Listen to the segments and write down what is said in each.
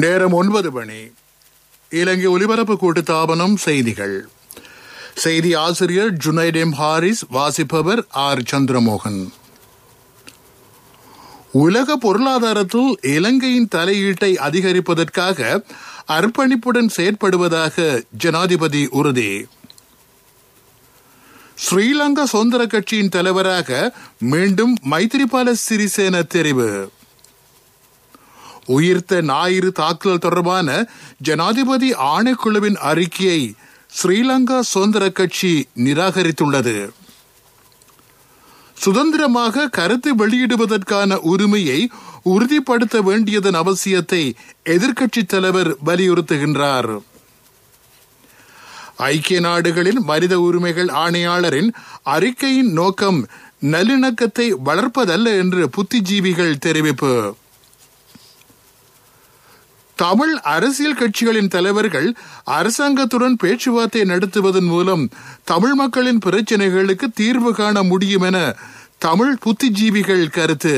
நேரம் 9 மணி. இலங்கை ஒலிபரப்பு கூட்டுத்தாபனம் செய்திகள். செய்தி ஆசிரியர் ஜுனைட் எம் ஹாரிஸ், வாசிப்பவர் ஆர் சந்திரமோகன். உலக பொருளாதாரத்தில் இலங்கையின் தலையீட்டை அதிகரிப்பதற்காக அர்ப்பணிப்புடன் செயற்படுவதாக ஜனாதிபதி உறுதி. ஸ்ரீலங்கா சுதந்திர கட்சியின் தலைவராக மீண்டும் மைத்திரிபால சிறிசேன தெரிவு. உயிர்த்த ஞாயிறு தாக்குதல் தொடர்பான ஜனாதிபதி ஆணைக்குழுவின் அறிக்கையை ஸ்ரீலங்கா சுதந்திர கட்சி நிராகரித்துள்ளது. சுதந்திரமாக கருத்து வெளியிடுவதற்கான உரிமையை உறுதிப்படுத்த வேண்டியதன் அவசியத்தை எதிர்க்கட்சி தலைவர் வலியுறுத்துகின்றார். ஐக்கிய நாடுகளின் மனித உரிமைகள் ஆணையாளரின் அறிக்கையின் நோக்கம் நல்லிணக்கத்தை வளர்ப்பதல்ல என்று புத்திஜீவிகள் தெரிவிப்பு. தமிழ் அரசியல் கட்சிகளின் தலைவர்கள் அரசாங்கத்துடன் பேச்சுவார்த்தை நடத்துவதன் மூலம் தமிழ் மக்களின் பிரச்சனைகளுக்கு தீர்வு காண முடியும் என தமிழ் புத்திஜீவிகள் கருத்து.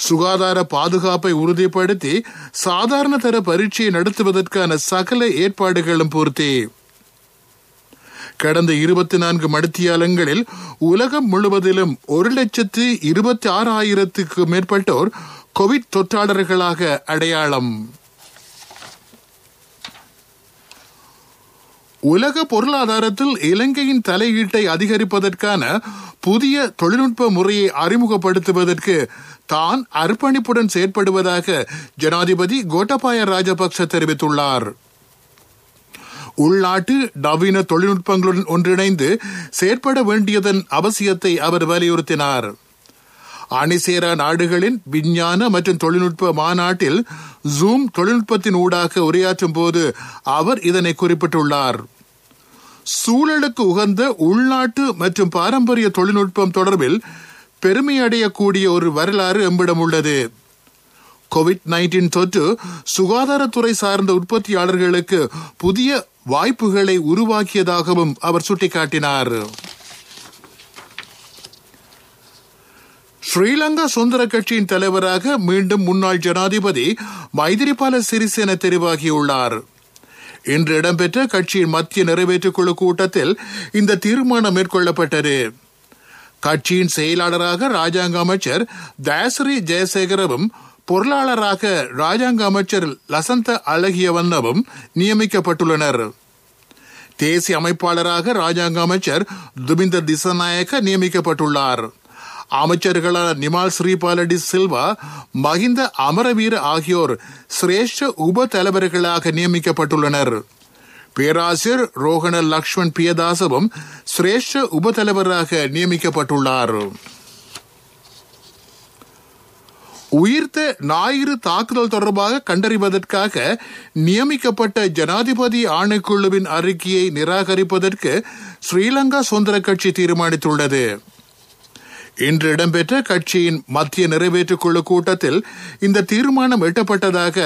சுகாதார பாதுகாப்பை உறுதிப்படுத்தி சாதாரண தர பரீட்சையை நடத்துவதற்கான சகல ஏற்பாடுகளும் பூர்த்தி. கடந்த 24 மணித்தியாலங்களில் உலகம் முழுவதிலும் 1,26,000 மேற்பட்டோர் கோவிட் தொற்றாளர்களாக அடையாளம். உலக பொருளாதாரத்தில் இலங்கையின் தலையீட்டை அதிகரிப்பதற்கான புதிய தொழில்நுட்ப முறையை அறிமுகப்படுத்துவதற்கு தான் அர்ப்பணிப்புடன் செயற்படுவதாக ஜனாதிபதி கோட்டபாய ராஜபக்ஷ தெரிவித்துள்ளார். உள்நாட்டு நவீன தொழில்நுட்பங்களுடன் ஒன்றிணைந்து செயற்பட வேண்டியதன் அவசியத்தை அவர் வலியுறுத்தினார். அணிசேரா நாடுகளின் விஞ்ஞான மற்றும் தொழில்நுட்ப மாநாட்டில் ஜூம் தொழில்நுட்பத்தின் ஊடாக உரையாற்றும் போது அவர் இதனை குறிப்பிட்டுள்ளார். சூழலுக்கு உகந்த உள்நாட்டு மற்றும் பாரம்பரிய தொழில்நுட்பம் தொடர்பில் பெருமையடையக்கூடிய ஒரு வரலாறு எம்மிடம் உள்ளது. கோவிட்-19 தொற்று சுகாதாரத்துறை சார்ந்த உற்பத்தியாளர்களுக்கு புதிய வாய்ப்புகளை உருவாக்கியதாகவும் அவர் சுட்டிக்காட்டினார். ஸ்ரீலங்கா சுதந்திர கட்சியின் தலைவராக மீண்டும் முன்னாள் ஜனாதிபதி மைத்திரிபால சிறிசேன தெரிவாகியுள்ளார். இன்று இடம்பெற்ற கட்சியின் மத்திய நிறைவேற்றுக் குழு கூட்டத்தில் இந்த தீர்மானம் மேற்கொள்ளப்பட்டது. கட்சியின் செயலாளராக ராஜாங்க அமைச்சர் தயாசிறி ஜெயசேகரவும் பொருளாளராக ராஜாங்க அமைச்சர் லசந்த அழகியவண்ணவும் நியமிக்கப்பட்டுள்ளனர். தேசிய அமைப்பாளராக ராஜாங்க அமைச்சர் துமிந்த திசநாயக்க நியமிக்கப்பட்டுள்ளார். அமைச்சர்களான நிமால் ஸ்ரீபாலடி சில்வா, மஹிந்த அமரவீர ஆகியோர் சிரேஷ்ட உப தலைவர்களாக நியமிக்கப்பட்டுள்ளனர். பேராசிரியர் ரோஹண லக்ஷ்மண் பியதாசவும் சிரேஷ்ட உப தலைவராக நியமிக்கப்பட்டுள்ளார். உயிர்த்த ஞாயிறு தாக்குதல் தொடர்பாக கண்டறிவதற்காக நியமிக்கப்பட்ட ஜனாதிபதி ஆணைக்குழுவின் அறிக்கையை நிராகரிப்பதற்கு ஸ்ரீலங்கா சுதந்திர கட்சி தீர்மானித்துள்ளது. இன்று இடம்பெற்ற கட்சியின் மத்திய நிறைவேற்றுக் குழு கூட்டத்தில் இந்த தீர்மானம் எட்டப்பட்டதாக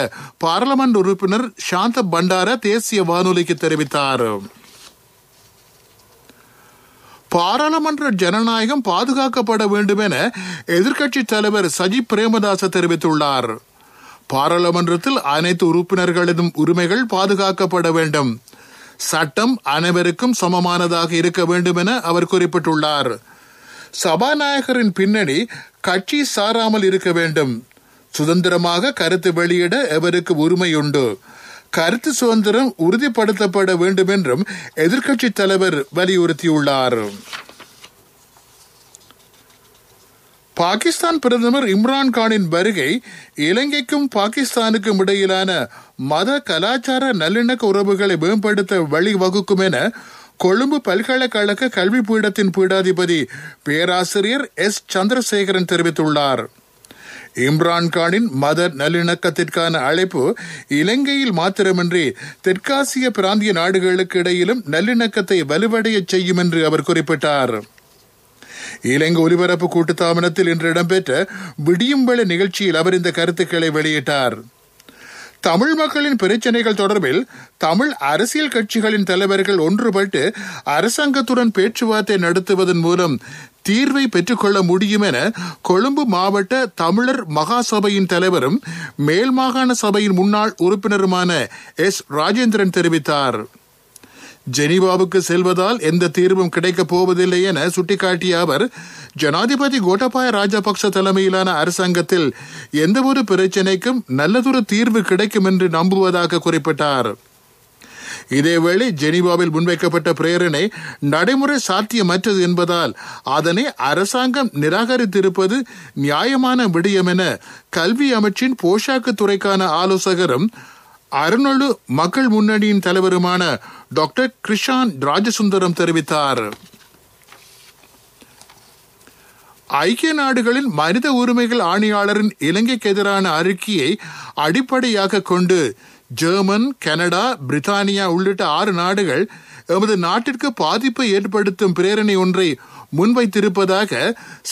பாராளுமன்ற உறுப்பினர் சாந்த பண்டார தேசிய வானொலிக்கு தெரிவித்தார். பாராளுமன்ற ஜனநாயகம் பாதுகாக்கப்பட வேண்டும் என எதிர்க்கட்சி தலைவர் சஜித் பிரேமதாச தெரிவித்துள்ளார். பாராளுமன்றத்தில் அனைத்து உறுப்பினர்களின் உரிமைகள் பாதுகாக்கப்பட வேண்டும், சட்டம் அனைவருக்கும் சமமானதாக இருக்க வேண்டும் என அவர் குறிப்பிட்டுள்ளார். சபாநாயகரின் பின்னணி கட்சி சாராமல் இருக்க வேண்டும். சுதந்திரமாக கருத்து வெளியிட எவருக்கு உரிமையுண்டு. கருத்து சுதந்திரம் உறுதிப்படுத்தப்பட வேண்டும் என்றும் எதிர்க்கட்சி தலைவர் வலியுறுத்தியுள்ளார். பாகிஸ்தான் பிரதமர் இம்ரான்கானின் வருகை இலங்கைக்கும் பாகிஸ்தானுக்கும் இடையிலான மத கலாச்சார நல்லிணக்க உறவுகளை மேம்படுத்த வழிவகுக்கும் என கொழும்பு பல்கலைக்கழக கல்வி பீடத்தின் பீடாதிபதி பேராசிரியர் எஸ் சந்திரசேகரன் தெரிவித்துள்ளார். இம்ரான்கானின் மத நல்லிணக்கத்திற்கான அழைப்பு இலங்கையில் மாத்திரமின்றி தெற்காசிய பிராந்திய நாடுகளுக்கு இடையிலும் நல்லிணக்கத்தை வலுவடைய செய்யும் என்று அவர் குறிப்பிட்டார். இலங்கை ஒலிபரப்பு கூட்டுத்தாபனத்தில் இன்று இடம்பெற்ற விடியும் வேளை நிகழ்ச்சியில் அவர் இந்த கருத்துக்களை வெளியிட்டார். தமிழ் மக்களின் பிரச்சனைகள் தொடர்பில் தமிழ் அரசியல் கட்சிகளின் தலைவர்கள் ஒன்றுபட்டு அரசாங்கத்துடன் பேச்சுவார்த்தை நடத்துவதன் மூலம் தீர்வை பெற்றுக்கொள்ள முடியும் என கொழும்பு மாவட்ட தமிழர் மகாசபையின் தலைவரும் மேல் மாகாண சபையின் முன்னாள் உறுப்பினருமான எஸ். ராஜேந்திரன் தெரிவித்தார். ஜெனீவாவுக்கு செல்வதால் எந்த தீர்வும் கிடைக்கப் போவதில்லை என சுட்டிக்காட்டிய அவர், ஜனாதிபதி கோட்டாபய ராஜபக்ச தலைமையிலான அரசாங்கத்தில் எந்தவொரு பிரச்சினைக்கும் நல்லதொரு தீர்வு கிடைக்கும் என்று நம்புவதாக குறிப்பிட்டார். இதேவேளை ஜெனீவாவில் முன்வைக்கப்பட்ட பிரேரணை நடைமுறை சாத்தியமற்றது என்பதால் அதனை அரசாங்கம் நிராகரித்திருப்பது நியாயமான விடயம் என கல்வி அமைச்சின் போஷாக்கு துறைக்கான ஆலோசகரும் அருணொழு மக்கள் முன்னணியின் தலைவருமான டாக்டர் கிருஷான் ராஜசுந்தரம் தெரிவித்தார். ஐக்கிய நாடுகளின் மனித உரிமைகள் ஆணையாளரின் இலங்கைக்கு எதிரான அறிக்கையை அடிப்படையாக கொண்டு ஜெர்மன், கனடா, பிரித்தானியா உள்ளிட்ட 6 நாடுகள் எமது நாட்டிற்கு பாதிப்பை ஏற்படுத்தும் பிரேரணை ஒன்றை முன்வைத்திருப்பதாக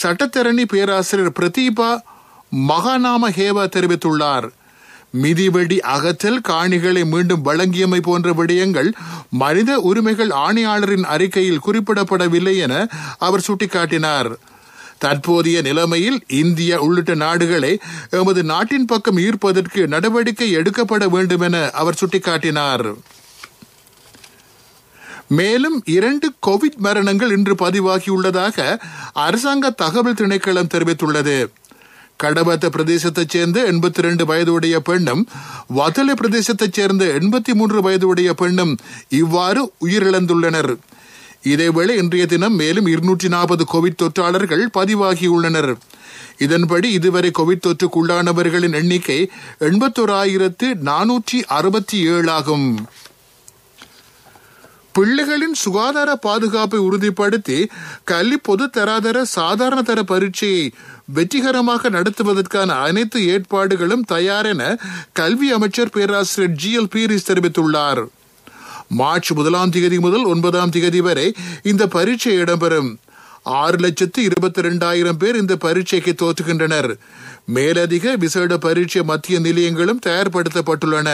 சட்டத்தரணி பேராசிரியர் பிரதீபா மகாநாம ஹேவா தெரிவித்துள்ளார். மிதிவெடி அகற்றல், காணிகளை மீண்டும் வழங்கியமை போன்ற விடயங்கள் மனித உரிமைகள் ஆணையாளரின் அறிக்கையில் குறிப்பிடப்படவில்லை என அவர் சுட்டிக்காட்டினார். தற்போதைய நிலைமையில் இந்தியா உள்ளிட்ட நாடுகளை எமது நாட்டின் பக்கம் ஈர்ப்பதற்கு நடவடிக்கை எடுக்கப்பட வேண்டும் என அவர் சுட்டிக்காட்டினார். மேலும் 2 கோவிட் மரணங்கள் இன்று பதிவாகியுள்ளதாக அரசாங்க தகவல் திணைக்களம் தெரிவித்துள்ளது. கடபத்த பிரதேசத்தைச் சேர்ந்த 82 வயதுடைய பெண்ணும், வதல பிரதேசத்தைச் சேர்ந்த 83 வயதுடைய பெண்ணும் இவ்வாறு உயிரிழந்துள்ளனர். இதேவேளை இன்றைய தினம் மேலும் 240 கோவிட் தொற்றாளர்கள் பதிவாகியுள்ளனர். இதன்படி இதுவரை கோவிட் தொற்றுக்குள்ளானவர்களின் எண்ணிக்கை 81,467 ஆகும். பிள்ளைகளின் சுகாதார பாதுகாப்பை உறுதிப்படுத்தி கல்வி பொது தராதர சாதாரண தர பரீட்சையை வெற்றிகரமாக நடத்துவதற்கான அனைத்து ஏற்பாடுகளும் தயார் என கல்வி அமைச்சர் பேராசிரியர் GL பீரிஸ் தெரிவித்துள்ளார். மார்ச் 1 முதல் 9 வரை இந்த பரீட்சை இடம்பெறும். 6,22,000 பேர் இந்த பரீட்சைக்கு தோற்றுகின்றனர். மேலதிக விசேட பரீட்சை மத்திய நிலையங்களும் தயார்படுத்தப்பட்டுள்ளன.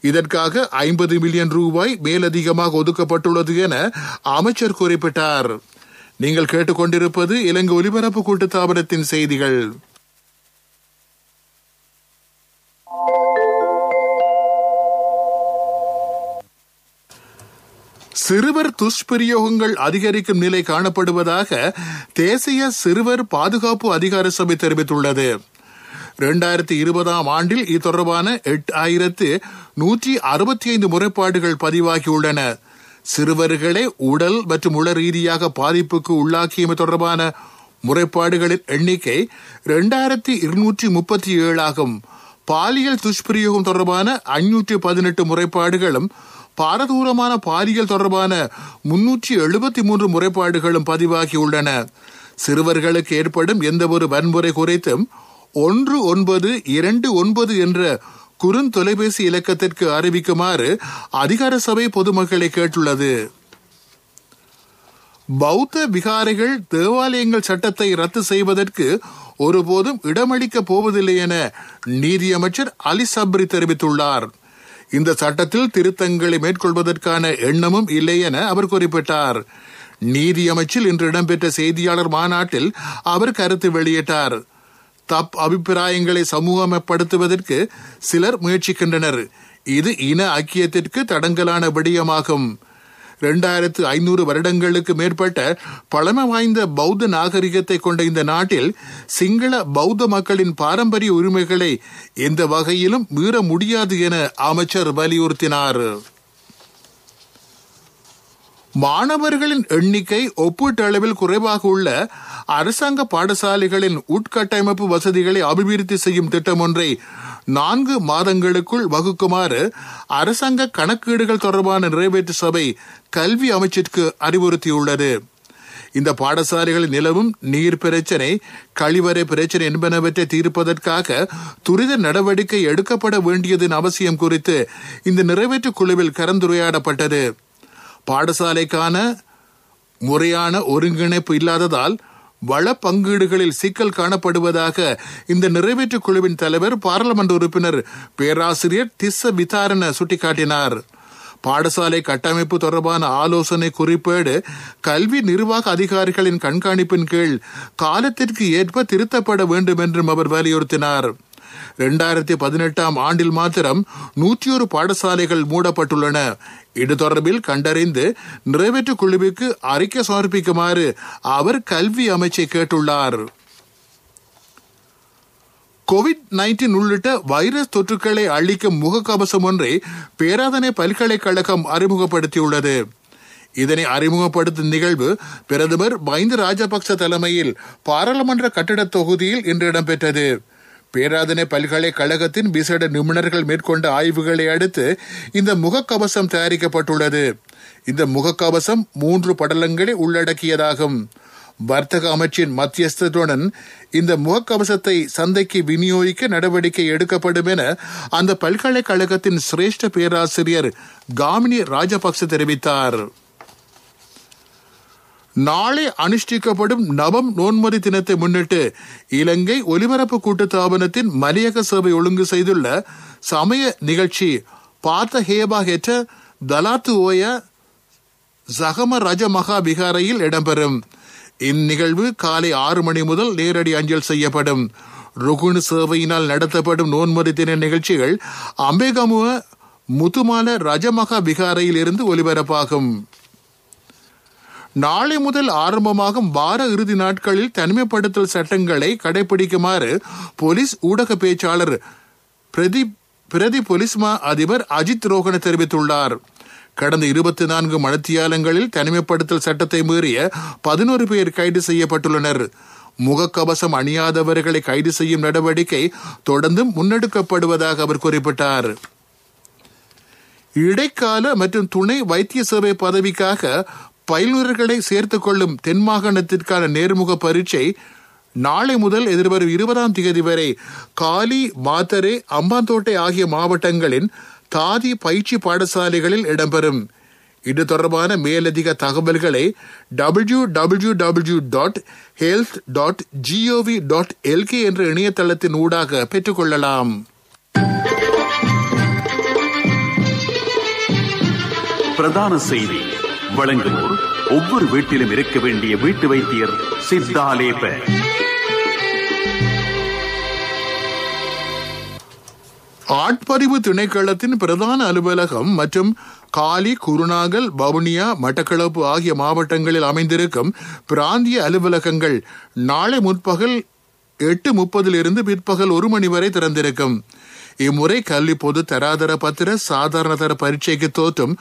இதற்காக 50 மில்லியன் ரூபாய் மேலதிகமாக ஒதுக்கப்பட்டுள்ளது என அமைச்சர் குறிப்பிட்டார். நீங்கள் கேட்டுக்கொண்டிருப்பது இலங்கை ஒலிபரப்பு கூட்டுத்தாபனத்தின் செய்திகள். சிறுவர் துஷ்பிரயோகங்கள் அதிகரிக்கும் நிலை காணப்படுவதாக தேசிய சிறுவர் பாதுகாப்பு அதிகார சபை தெரிவித்துள்ளது. 2020 ஆண்டில் இத்தொடர்பான 8,165 முறைப்பாடுகள் பதிவாகியுள்ளன. சிறுவர்களை உடல் மற்றும் உள ரீதியாக பாதிப்புக்கு உள்ளாக்கியமை தொடர்பான முறைப்பாடுகளின் எண்ணிக்கை 2,237 ஆகும். பாலியல் துஷ்பிரயோகம் தொடர்பான 518 முறைப்பாடுகளும், பாரதூரமான பாலியல் தொடர்பான 373 முறைப்பாடுகளும் பதிவாகியுள்ளன. சிறுவர்களுக்கு ஏற்படும் எந்த ஒரு வன்முறை குறித்தும் 1929 என்ற குறுந்தொலைபேசி இலக்கத்திற்கு அறிவிக்குமாறு அதிகார சபை பொதுமக்களை கேட்டுள்ளது. பௌத்த விகாரைகள் தேவாலயங்கள் சட்டத்தை ரத்து செய்வதற்கு ஒருபோதும் இடமளிக்கப் போவதில்லை என நீதியமைச்சர் அலி சப்ரி தெரிவித்துள்ளார். இந்த சட்டத்தில் திருத்தங்களை மேற்கொள்வதற்கான எண்ணமும் இல்லை என அவர் குறிப்பிட்டார். நீதியமைச்சில் இன்று இடம்பெற்ற செய்தியாளர் மாநாட்டில் அவர் கருத்து வெளியிட்டார். அபிப்பிராயங்களை சமூகமப்படுத்துவதற்கு சிலர் முயற்சிக்கின்றனர். இது இன ஐக்கியத்திற்கு தடங்கலான விடயமாகும். 2500 வருடங்களுக்கு மேற்பட்ட பழமை வாய்ந்த பௌத்த நாகரிகத்தை கொண்ட இந்த நாட்டில் சிங்கள பௌத்த மக்களின் பாரம்பரிய உரிமைகளை எந்த வகையிலும் மீற முடியாது என அமைச்சர் வலியுறுத்தினார். மாணவர்களின் எண்ணிக்கை ஒப்பீட்டளவில் குறைவாக உள்ள அரசாங்க பாடசாலைகளின் உட்கட்டமைப்பு வசதிகளை அபிவிருத்தி செய்யும் திட்டம் ஒன்றை 4 மாதங்களுக்குள் வகுக்குமாறு அரசாங்க கணக்கீடுகள் தொடர்பான நிறைவேற்று சபை கல்வி அமைச்சிற்கு அறிவுறுத்தியுள்ளது. இந்த பாடசாலைகளில் நிலவும் நீர் பிரச்சனை, கழிவறை பிரச்சனை என்பனவற்றை தீர்ப்பதற்காக துரித நடவடிக்கை எடுக்கப்பட வேண்டியதன் அவசியம் குறித்து இந்த நிறைவேற்று குழுவில் கலந்துரையாடப்பட்டது. பாடசாலைக்கான முறையான ஒருங்கிணைப்பு இல்லாததால் வள பங்கீடுகளில் சிக்கல் காணப்படுவதாக இந்த நிறைவேற்று குழுவின் தலைவர் பாராளுமன்ற உறுப்பினர் பேராசிரியர் திஸ்ஸ விதாரண சுட்டிக்காட்டினார். பாடசாலை கட்டமைப்பு தொடர்பான ஆலோசனை குறிப்பேடு கல்வி நிர்வாக அதிகாரிகளின் கண்காணிப்பின் கீழ் காலத்திற்கு ஏற்ப திருத்தப்பட வேண்டும் என்றும் அவர் வலியுறுத்தினார். 2018 ஆண்டில் மாத்திரம் 101 பாடசாலைகள் மூடப்பட்டுள்ளன. இது தொடர்பில் கண்டறிந்து நிறைவேற்று குழுவுக்கு அறிக்கை சமர்ப்பிக்குமாறு அவர் கல்வி அமைச்சை கேட்டுள்ளார். COVID-19 உள்ளிட்ட வைரஸ் தொற்றுக்களை அழிக்கும் முகக்கவசம் ஒன்றை பேராதனை பல்கலைக்கழகம் அறிமுகப்படுத்தியுள்ளது. இதனை அறிமுகப்படுத்தும் நிகழ்வு பிரதமர் மஹிந்த ராஜபக்ச தலைமையில் பாராளுமன்ற கட்டிட தொகுதியில் இன்று இடம்பெற்றது. பேராதனை பல்கலைக்கழகத்தின் விசேட நிபுணர்கள் மேற்கொண்ட ஆய்வுகளை அடுத்து இந்த முகக்கவசம் தயாரிக்கப்பட்டுள்ளது. இந்த முகக்கவசம் 3 படலங்களை உள்ளடக்கியதாகும். வர்த்தக அமைச்சின் மத்தியஸ்தத்துடன் இந்த முகக்கவசத்தை சந்தைக்கு விநியோகிக்க நடவடிக்கை எடுக்கப்படும் என அந்த பல்கலைக்கழகத்தின் சிரேஷ்ட பேராசிரியர் காமினி ராஜபக்ச தெரிவித்தார். நாளை அனுஷ்டிக்கப்படும் நவம் நோன்மதி தினத்தை முன்னிட்டு இலங்கை ஒலிபரப்பு கூட்டுத்தாபனத்தின் மலையக சேவை ஒழுங்கு செய்துள்ள சமய நிகழ்ச்சி பாத்த ஹேபா ஹெட்ட தலாத்து ஓய சகம ரஜ மகா விகாரையில் இடம்பெறும். இந்நிகழ்வு காலை 6 மணி முதல் நேரடி அஞ்சல் செய்யப்படும். ருகுணு சேவையினால் நடத்தப்படும் நோன்மதி தின நிகழ்ச்சிகள் அம்பேகமுவ முத்துமால ரஜமகா விகாரையில் இருந்து ஒலிபரப்பாகும். நாளை முதல் ஆரம்பமாகும் வார இறுதி நாட்களில் தனிமைப்படுத்தல் சட்டங்களை கடைபிடிக்குமாறு போலீஸ் ஊடக பேச்சாளர் பிரதி போலீஸ் மா அதிபர் அஜித் ரோஹன தெரிவித்துள்ளார். கடந்த 24 மணித்தியாலங்களில் தனிமைப்படுத்தல் சட்டத்தை மீறிய 11 பேர் கைது செய்யப்பட்டுள்ளனர். முகக்கவசம் அணியாதவர்களை கைது செய்யும் நடவடிக்கை தொடர்ந்தும் முன்னெடுக்கப்படுவதாக அவர் குறிப்பிட்டார். இடைக்கால மற்றும் துணை வைத்திய சேவை பதவிக்காக பயிலுநர்களை சேர்த்துக் கொள்ளும் தென் மாகாணத்திற்கான நேர்முக பரீட்சை நாளை முதல் எதிர்வரும் 20ஆம் தேதி வரை காலி, மாத்தரே, அம்பாந்தோட்டை ஆகிய மாவட்டங்களின் தாதி பயிற்சி பாடசாலைகளில் இடம்பெறும். இது தொடர்பான மேலதிக தகவல்களை www.health.gov.lk என்ற இணையதளத்தின் ஊடாக பெற்றுக்கொள்ளலாம். பிரதான செய்தி வழங்குவோர் ஒவ்வொரு வீட்டிலும் இருக்க வேண்டிய வீட்டு வைத்தியர் சித்தாலேப. ஆட்பதிவு திணைக்களத்தின் பிரதான அலுவலகம் மற்றும் காலி, குருநாகல், வவுனியா, மட்டக்களப்பு ஆகிய மாவட்டங்களில் அமைந்திருக்கும் பிராந்திய அலுவலகங்கள் நாளை முற்பகல் 8:30 பிற்பகல் 1 மணி வரை திறந்திருக்கும். இம்முறை கல்வி பொது தராதர பத்திர சாதாரண தர பரீட்சைக்கு தோற்றும்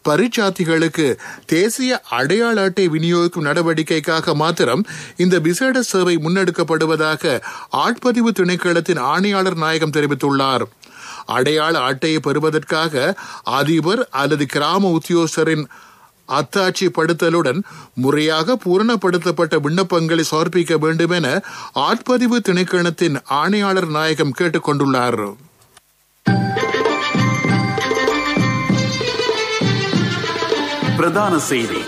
பரீட்சார்த்திகளுக்கு தேசிய அடையாள அட்டை விநியோகிக்கும் நடவடிக்கைக்காக மாத்திரம் இந்த விசேட சேவை முன்னெடுக்கப்படுவதாக ஆட்பதிவு திணைக்களத்தின் ஆணையாளர் நாயகம் தெரிவித்துள்ளார். அடையாள அட்டையை பெறுவதற்காக அதிபர் அல்லது கிராம உத்தியோகஸ்தரின் அத்தாட்சி படுத்தலுடன் முறையாக பூரணப்படுத்தப்பட்ட விண்ணப்பங்களை சமர்ப்பிக்க வேண்டும் என ஆட்பதிவு திணைக்களத்தின் ஆணையாளர் நாயகம் கேட்டுக் கொண்டுள்ளார். பிரதான செய்தி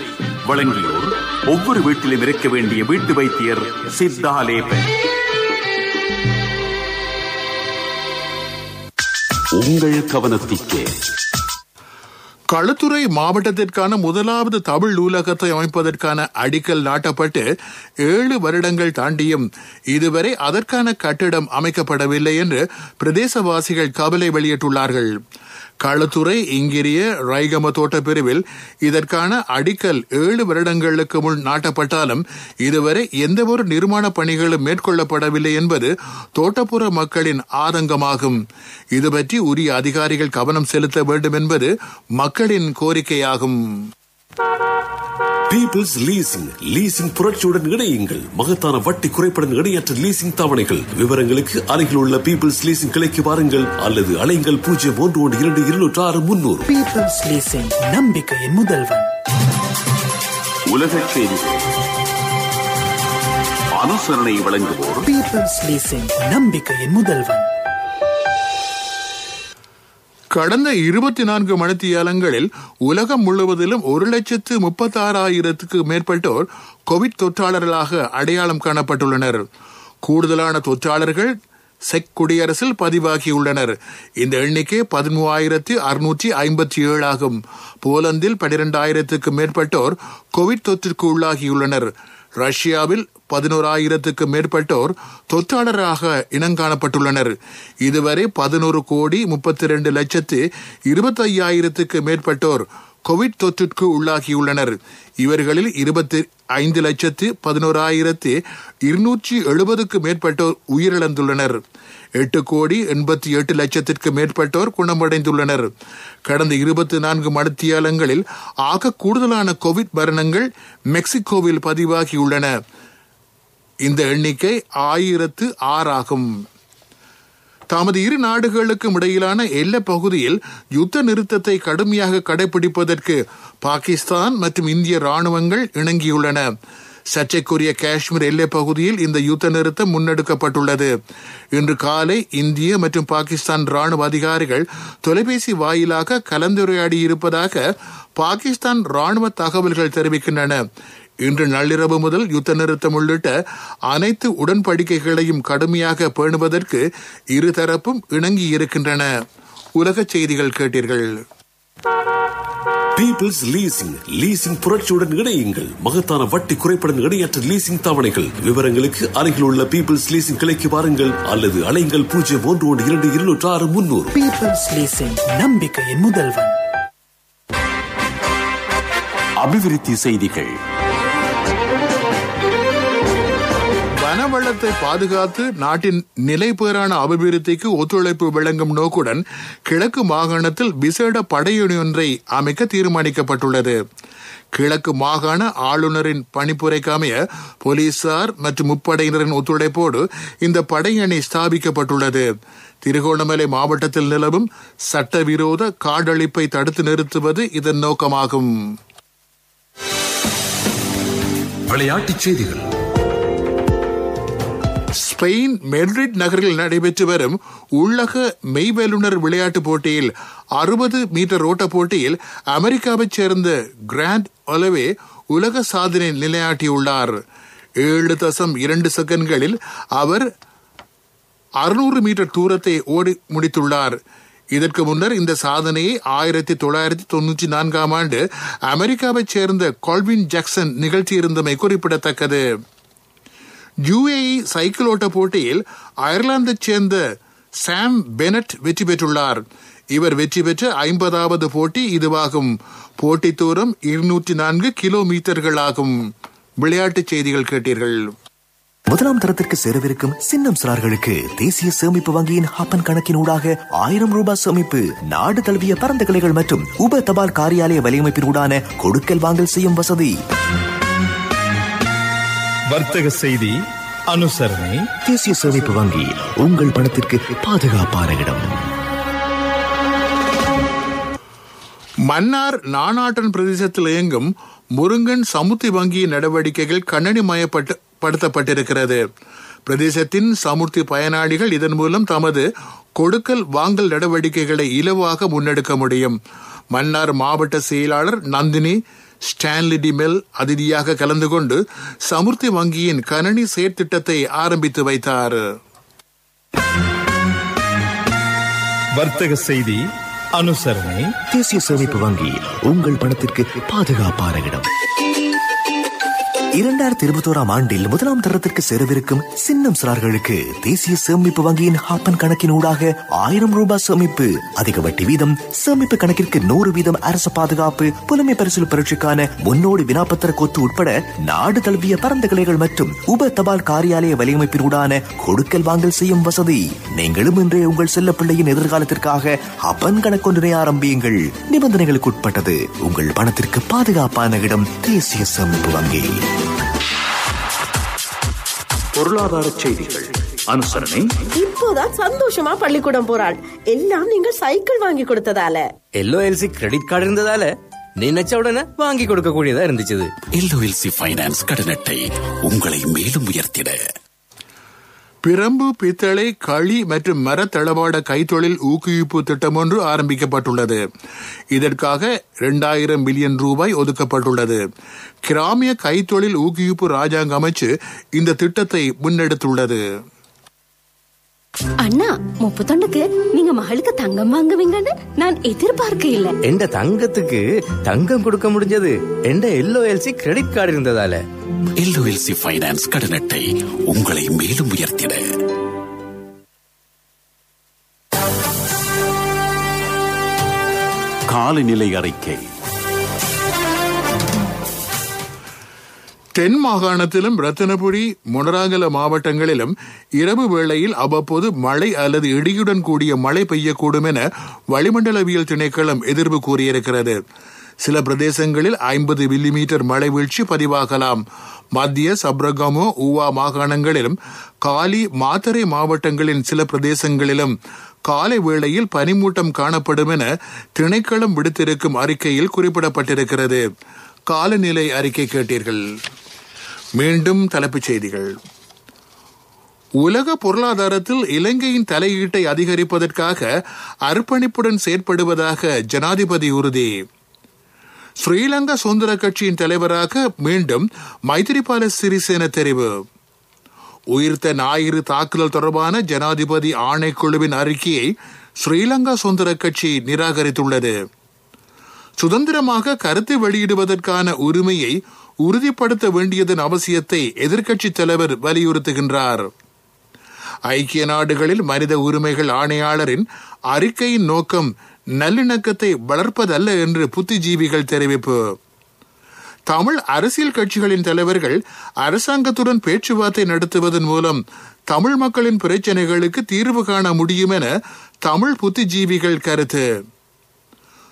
வழங்கியோர் ஒவ்வொரு வீட்டிலும் இருக்க வேண்டிய வீட்டு வைத்தியர் சித்தாலேப. உங்கள் கவனத்திற்கு களுத்துறை மாவட்டத்திற்கான முதலாவது தமிழ் நூலகத்தை அமைப்பதற்கான அடிக்கல் நாட்டப்பட்டு 7 வருடங்கள் தாண்டியும் இதுவரை அதற்கான கட்டிடம் அமைக்கப்படவில்லை என்று பிரதேசவாசிகள் கவலை வெளியிட்டுள்ளார்கள். களுத்துறை இங்கிரிய ரைகம தோட்ட பிரிவில் இதற்கான அடிக்கல் 7 வருடங்களுக்கு முன் நாட்டப்பட்டாலும் இதுவரை எந்த ஒரு நிர்மாண பணிகளும் மேற்கொள்ளப்படவில்லை என்பது தோட்டப்புற மக்களின் ஆதங்கமாகும். இது பற்றி உரிய அதிகாரிகள் கவனம் செலுத்த வேண்டும் என்பது மக்களின் கோரிக்கையாகும். பீப்பிள்ஸ் லீசிங் புரட்சியுடன் இணையுங்கள். மகத்தான வட்டி குறைப்புடன் இணையற்ற லீசிங் தவணைகள். விவரங்களுக்கு அருகில் உள்ள பீப்பிள்ஸ் லீசிங் கிளைக்கு வாருங்கள் அல்லது அலைங்கள் 011-206-300. பீப்பிள்ஸ் லீசிங், நம்பிக்கையின் முதல்வன். உலக செய்திகள் அனுசரணை வழங்குவோர் பீப்பிள்ஸ் லீசிங், நம்பிக்கையின் முதல்வன். கடந்த 24 மணித்தியாலங்களில் உலகம் முழுவதிலும் 1,36,000 மேற்பட்டோர் கோவிட் தொற்றாளர்களாக அடையாளம் காணப்பட்டுள்ளனர். கூடுதலான தொற்றாளர்கள் செக் குடியரசில் பதிவாகியுள்ளனர். இந்த எண்ணிக்கை 13,657 ஆகும். போலந்தில் 12,000 மேற்பட்டோர் கோவிட் தொற்றுக்கு உள்ளாகியுள்ளனர். ரஷ்யாவில் 11,000 மேற்பட்டோர் தொற்றாளராக இனங்காணப்பட்டுள்ளனர். இதுவரை 11,32,25,000 மேற்பட்டோர் கோவிட் தொற்றுக்கு உள்ளாகியுள்ளனர். இவர்களில் 25,11,270 மேற்பட்டோர் உயிரிழந்துள்ளனர். 8,88,00,000 மேற்பட்டோர் குணமடைந்துள்ளனர். கடந்த 24 மணித்தியாலங்களில் ஆக கூடுதலான கோவிட் மரணங்கள் மெக்சிகோவில் பதிவாகியுள்ளன. இந்த எண்ணிக்கை 1,006 ஆகும். தமது இரு நாடுகளுக்கும் இடையிலான எல்லைப் பகுதியில் யுத்த நிறுத்தத்தை கடுமையாக கடைபிடிப்பதற்கு பாகிஸ்தான் மற்றும் இந்திய ராணுவங்கள் இணங்கியுள்ளன. சர்ச்சைக்குரிய காஷ்மீர் எல்லைப் பகுதியில் இந்த யுத்த நிறுத்தம் முன்னெடுக்கப்பட்டுள்ளது. இன்று காலை இந்திய மற்றும் பாகிஸ்தான் ராணுவ அதிகாரிகள் தொலைபேசி வாயிலாக கலந்துரையாடியிருப்பதாக பாகிஸ்தான் ராணுவ தகவல்கள் தெரிவிக்கின்றன. இன்று நள்ளிரவு முதல் யுத்த நிறுத்தம் உள்ளிட்ட அனைத்து உடன்படிக்கைகளையும் கடுமையாக பேணுவதற்கு இருதரப்பும் இணங்கி இருக்கின்றன. உலக செய்திகள் கேட்டீர்கள். பீப்பிள்ஸ் லீசிங் புரட்சியுடன் இணையுங்கள். மகத்தான வட்டி குறைப்படன் இணையற்ற லீசிங் தவணைகள். விவரங்களுக்கு அருகில் உள்ள பீப்பிள்ஸ் லீசிங் கிளைக்கு வாருங்கள் அல்லது அலைங்கள் 01122600. பீப்பிள்ஸ் லீசிங், நம்பிக்கையின் முதல்வன். அபிவிருத்தி செய்திகள். வனவளத்தை பாதுகாத்து நாட்டின் நிலைபேறான அபிவிருத்திக்கு ஒத்துழைப்பு வழங்கும் நோக்குடன் கிழக்கு மாகாணத்தில் விசேட படையணி ஒன்றை அமைக்க தீர்மானிக்கப்பட்டுள்ளது. கிழக்கு மாகாண ஆளுநரின் பணிப்புரைக்கு அமைய போலீசார் மற்றும் முப்படையினரின் ஒத்துழைப்போடு இந்த படையணி ஸ்தாபிக்கப்பட்டுள்ளது. திருகோணமலை மாவட்டத்தில் நிலவும் சட்டவிரோத காடழிப்பை தடுத்து நிறுத்துவது இதன் நோக்கமாகும். விளையாட்டுச் செய்திகள். ஸ்பெயின் மெட்ரிட் நகரில் நடைபெற்று வரும் உள்ளக மெய்வல்லுநர் விளையாட்டுப் போட்டியில் 60 மீட்டர் ஓட்ட போட்டியில் அமெரிக்காவைச் சேர்ந்த கிராண்ட் ஒலவே உலக சாதனை நிலைநாட்டியுள்ளார். 7.2 செகண்ட்களில் அவர் 600 மீட்டர் தூரத்தை ஓடி முடித்துள்ளார். இதற்கு முன்னர் இந்த சாதனையை 1994 ஆண்டு அமெரிக்காவைச் சேர்ந்த கால்வின் ஜாக்சன் நிகழ்த்தியிருந்தமை குறிப்பிடத்தக்கது. UAE சைக்கிள் ஓட்ட போட்டியில் அயர்லாந்தைச் சேர்ந்த சாம் பெனட் வெற்றி பெற்றுள்ளார். இவர் வெற்றி பெற்ற 50வது போட்டி இதுவாகும். போட்டி தூரம் 204 கிலோமீட்டர்களாகும். விளையாட்டுச் செய்திகள் கேட்டீர்கள். முதலாம் தரத்திற்கு சேரவிருக்கும் சின்னம் சிறார்களுக்கு தேசிய சேமிப்பு வங்கியின் ஹப்பன் கணக்கின் ஊடாக 1000 ரூபாய் சேமிப்பு. நாடு தழுவிய பரந்த கிளைகள் மற்றும் உப தபால் காரியாலய வலையமைப்பின் ஊடான கொடுக்கல் வாங்கல் செய்யும் வசதி. வர்த்தக செய்தி அனுசரணை. தேசிய சேமிப்பு வங்கி, உங்கள் பணத்திற்கு பாதுகாப்பான இடம். மன்னார் நானாட்டன் பிரதேசத்தில் இயங்கும் முருங்கன் சமுர்த்தி வங்கியின் நடவடிக்கைகள் கணினிமயப்படுத்தப்பட்டிருக்கிறது. பிரதேசத்தின் சமுர்த்தி பயனாளிகள் இதன் மூலம் தமது கொடுக்கல் வாங்கல் நடவடிக்கைகளை இலவாக முன்னெடுக்க முடியும். மன்னார் மாவட்ட செயலாளர் நந்தினி ஸ்டான்லி டிமெல் அதிதியாக கலந்து கொண்டு சமுர்த்தி வங்கியின் கணனி செயற்திட்டத்தை ஆரம்பித்து வைத்தார். வர்த்தக செய்தி அனுசரணை. தேசிய சேமிப்பு வங்கி, உங்கள் பணத்திற்கு பாதுகாப்பான இடம். 2021 ஆண்டில் முதலாம் தரத்திற்கு சேரவிருக்கும் சின்னம் சிறார்களுக்கு தேசிய சேமிப்பு வங்கியின் ஹாப்பன் கணக்கின் ஊடாக 1000 ரூபாய் சேமிப்பு. அதிக வட்டி வீதம், சேமிப்பு கணக்கிற்கு 100% அரசு பாதுகாப்பு, புலமை பரிசில் பரீட்சைக்கான முன்னோடி வினாப்பத்திர கொத்து உட்பட நாடு தழுவிய பரந்த கிளைகள் மற்றும் உப தபால் காரியாலய வலையமைப்பின் ஊடான கொடுக்கல் வாங்கல் செய்யும் வசதி. நீங்களும் இன்றே உங்கள் செல்ல பிள்ளையின் எதிர்காலத்திற்காக ஹப்பன் கணக்கொன்றினை ஆரம்பியுங்கள். நிபந்தனைகளுக்கு உட்பட்டது. உங்கள் பணத்திற்கு பாதுகாப்பான இடம் தேசிய சேமிப்பு வங்கி. பொருளாதார செய்திகள் அனுசரணை. இப்போதான் சந்தோஷமா பள்ளிக்கூடம் போறாள். எல்லாம் நீங்கள் சைக்கிள் வாங்கி கொடுத்ததால. LOLC கிரெடிட் கார்டு இருந்ததால நினைச்ச உடனே வாங்கி கொடுக்க கூடியதா இருந்துச்சு. LOLC ஃபைனான்ஸ் கடன் அட்டை உங்களை மேலும் உயர்த்திட. பிரம்பு, பித்தளை, களி மற்றும் மரத்தளவாட கைத்தொழில் ஊக்குவிப்பு திட்டம் ஒன்று ஆரம்பிக்கப்பட்டுள்ளது. இதற்காக 2000 மில்லியன் ரூபாய் ஒதுக்கப்பட்டுள்ளது. கிராமிய கைத்தொழில் ஊக்குவிப்பு ராஜாங்க அமைச்சு இந்த திட்டத்தை முன்னெடுத்துள்ளது. அண்ணா, 30 நீங்க மகளுக்கு தங்கம் வாங்குவீங்கன்னு நான் எதிர்பார்க்க இல்ல. எந்த தங்கத்துக்கு தங்கம் கொடுக்க முடிஞ்சது எந்த LOLC கிரெடிட் கார்டு இருந்ததால. LOLC ஃபைனான்ஸ் கடன் அட்டை உங்களை மேலும் உயர்த்திட. காலநிலை அறிக்கை. தென் மாகாணத்திலும் ரத்தினபுரி, மொனராகல மாவட்டங்களிலும் இரவு வேளையில் அவ்வப்போது மழை அல்லது இடியுடன் கூடிய மழை பெய்யக்கூடும் என வளிமண்டலவியல் திணைக்களம் எதிர்ப்பு கூறியிருக்கிறது. சில பிரதேசங்களில் 50 மில்லிமீட்டர் மழை வீழ்ச்சி பதிவாகலாம். மத்திய சப்ரகமோ, ஊவா மாகாணங்களிலும் காலி, மாத்தறை மாவட்டங்களின் சில பிரதேசங்களிலும் காலை வேளையில் பனிமூட்டம் காணப்படும் என திணைக்களம் விடுத்திருக்கும் அறிக்கையில் குறிப்பிடப்பட்டிருக்கிறது. காலநிலை அறிக்கை கேட்டீர்கள். மீண்டும் தலைப்புச் செய்திகள். உலக பொருளாதாரத்தில் இலங்கையின் தலையீட்டை அதிகரிப்பதற்காக அர்ப்பணிப்புடன் செயற்படுவதாக ஜனாதிபதி உறுதி. ஸ்ரீலங்கா சுதந்திர கட்சியின் தலைவராக மீண்டும் மைத்திரிபால சிறிசேன தெரிவு. உயிர்த்த ஞாயிறு தாக்குதல் தொடர்பான ஜனாதிபதி ஆணைக்குழுவின் அறிக்கையை ஸ்ரீலங்கா சுதந்திர கட்சி நிராகரித்துள்ளது. சுதந்திரமாக கருத்து வெளியிடுவதற்கான உரிமையை உறுதிப்படுத்த வேண்டியதன் அவசியத்தை எதிர்க்கட்சித் தலைவர் வலியுறுத்துகின்றார். ஐக்கிய நாடுகளில் மனித உரிமைகள் ஆணையாளரின் அறிக்கையின் நோக்கம் நல்லிணக்கத்தை வளர்ப்பதல்ல என்று புத்திஜீவிகள் தெரிவிப்பு. தமிழ் அரசியல் கட்சிகளின் தலைவர்கள் அரசாங்கத்துடன் பேச்சுவார்த்தை நடத்துவதன் மூலம் தமிழ் மக்களின் பிரச்சனைகளுக்கு தீர்வு காண முடியும் என தமிழ் புத்திஜீவிகள் கருத்து.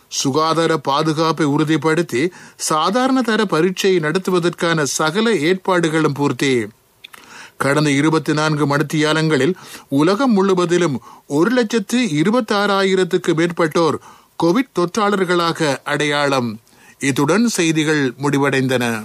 சுகாதார பாதுகாப்பை உறுதிப்படுத்தி சாதாரண தர பரீட்சை நடத்துவதற்கான சகல ஏற்பாடுகளும் பூர்த்தி. கடந்த 24 மணித்தியாலங்களில் உலகம் முழுவதிலும் 1,26,000 மேற்பட்டோர் கோவிட் தொற்றாளர்களாக அடையாளம். இத்துடன் செய்திகள் முடிவடைந்தன.